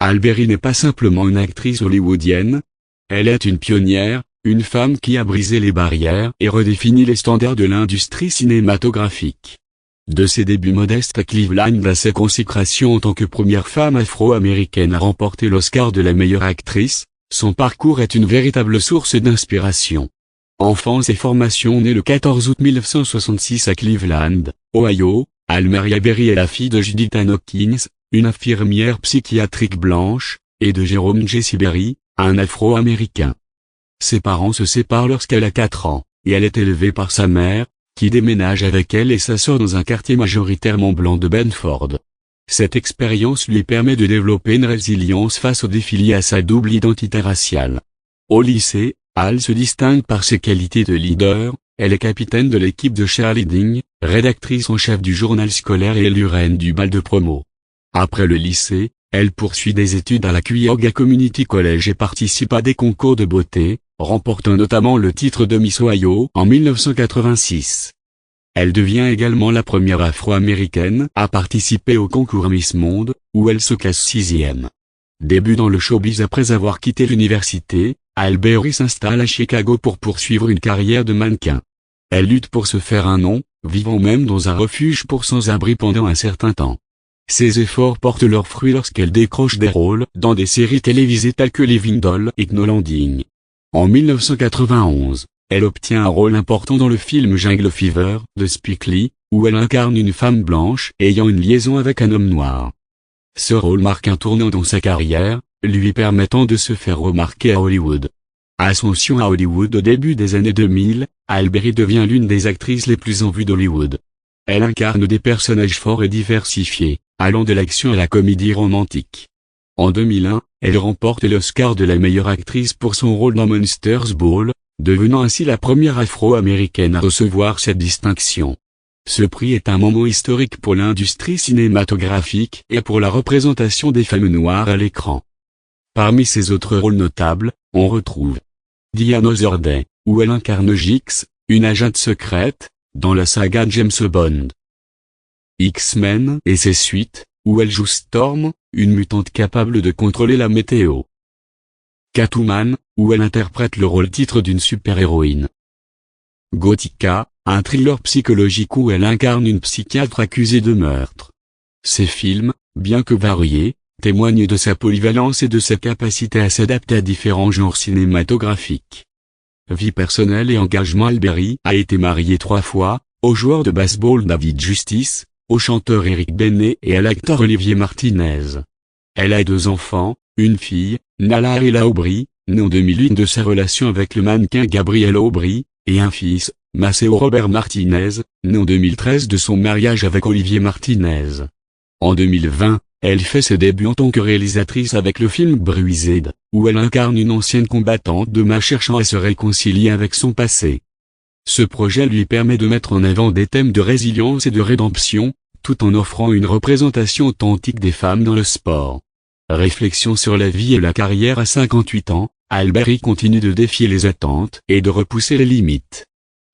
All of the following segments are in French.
Alberi n'est pas simplement une actrice hollywoodienne. Elle est une pionnière, une femme qui a brisé les barrières et redéfini les standards de l'industrie cinématographique. De ses débuts modestes à Cleveland à sa consécration en tant que première femme afro-américaine à remporter l'Oscar de la meilleure actrice, son parcours est une véritable source d'inspiration. Enfance et formation. Née le 14 août 1966 à Cleveland, Ohio, Almeria Berry est la fille de Judith Ann Hawkins, une infirmière psychiatrique blanche, et de Jerome Jesse Berry, un afro-américain. Ses parents se séparent lorsqu'elle a 4 ans, et elle est élevée par sa mère, qui déménage avec elle et sa sœur dans un quartier majoritairement blanc de Benford. Cette expérience lui permet de développer une résilience face aux défis liés à sa double identité raciale. Au lycée, Al se distingue par ses qualités de leader. Elle est capitaine de l'équipe de cheerleading, rédactrice en chef du journal scolaire et élue reine du bal de promo. Après le lycée, elle poursuit des études à la Cuyahoga Community College et participe à des concours de beauté, remportant notamment le titre de Miss Ohio en 1986. Elle devient également la première afro-américaine à participer au concours Miss Monde, où elle se classe 6e. Début dans le showbiz. Après avoir quitté l'université, Alberi s'installe à Chicago pour poursuivre une carrière de mannequin. Elle lutte pour se faire un nom, vivant même dans un refuge pour sans-abri pendant un certain temps. Ses efforts portent leurs fruits lorsqu'elle décroche des rôles dans des séries télévisées telles que Living Doll et No Landing. En 1991, elle obtient un rôle important dans le film Jungle Fever de Spike Lee, où elle incarne une femme blanche ayant une liaison avec un homme noir. Ce rôle marque un tournant dans sa carrière, lui permettant de se faire remarquer à Hollywood. Ascension à Hollywood. Au début des années 2000, Alberi devient l'une des actrices les plus en vue d'Hollywood. Elle incarne des personnages forts et diversifiés, allant de l'action à la comédie romantique. En 2001, elle remporte l'Oscar de la meilleure actrice pour son rôle dans Monsters Ball, devenant ainsi la première afro-américaine à recevoir cette distinction. Ce prix est un moment historique pour l'industrie cinématographique et pour la représentation des femmes noires à l'écran. Parmi ses autres rôles notables, on retrouve The Another Day, où elle incarne Jix, une agente secrète, dans la saga James Bond. X-Men et ses suites, où elle joue Storm, une mutante capable de contrôler la météo. Catwoman, où elle interprète le rôle titre d'une super-héroïne. Gothica, un thriller psychologique où elle incarne une psychiatre accusée de meurtre. Ces films, bien que variés, témoignent de sa polyvalence et de sa capacité à s'adapter à différents genres cinématographiques. Vie personnelle et engagement. Alberi a été mariée 3 fois, au joueur de baseball David Justice, au chanteur Eric Benet et à l'acteur Olivier Martinez. Elle a 2 enfants, une fille, Nala Arela Aubry, née en 2008 de sa relation avec le mannequin Gabriel Aubry, et un fils, Maceo Robert Martinez, né en 2013 de son mariage avec Olivier Martinez. En 2020, elle fait ses débuts en tant que réalisatrice avec le film Bruised, où elle incarne une ancienne combattante de main cherchant à se réconcilier avec son passé. Ce projet lui permet de mettre en avant des thèmes de résilience et de rédemption, tout en offrant une représentation authentique des femmes dans le sport. Réflexion sur la vie et la carrière. À 58 ans, Alberi continue de défier les attentes et de repousser les limites.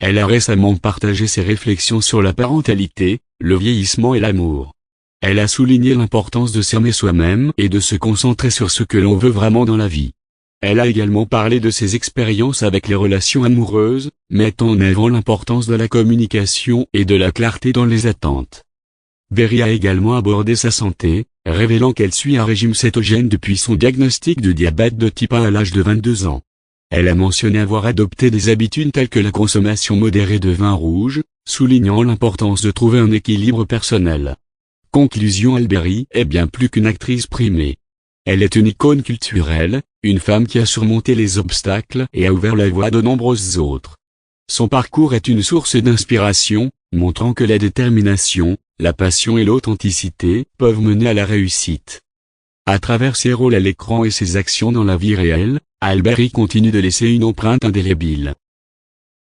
Elle a récemment partagé ses réflexions sur la parentalité, le vieillissement et l'amour. Elle a souligné l'importance de s'aimer soi-même et de se concentrer sur ce que l'on veut vraiment dans la vie. Elle a également parlé de ses expériences avec les relations amoureuses, mettant en avant l'importance de la communication et de la clarté dans les attentes. Berry a également abordé sa santé, révélant qu'elle suit un régime cétogène depuis son diagnostic de diabète de type 1 à l'âge de 22 ans. Elle a mentionné avoir adopté des habitudes telles que la consommation modérée de vin rouge, soulignant l'importance de trouver un équilibre personnel. Conclusion. Alberi est bien plus qu'une actrice primée. Elle est une icône culturelle, une femme qui a surmonté les obstacles et a ouvert la voie à de nombreuses autres. Son parcours est une source d'inspiration, montrant que la détermination, la passion et l'authenticité peuvent mener à la réussite. À travers ses rôles à l'écran et ses actions dans la vie réelle, Alberi continue de laisser une empreinte indélébile.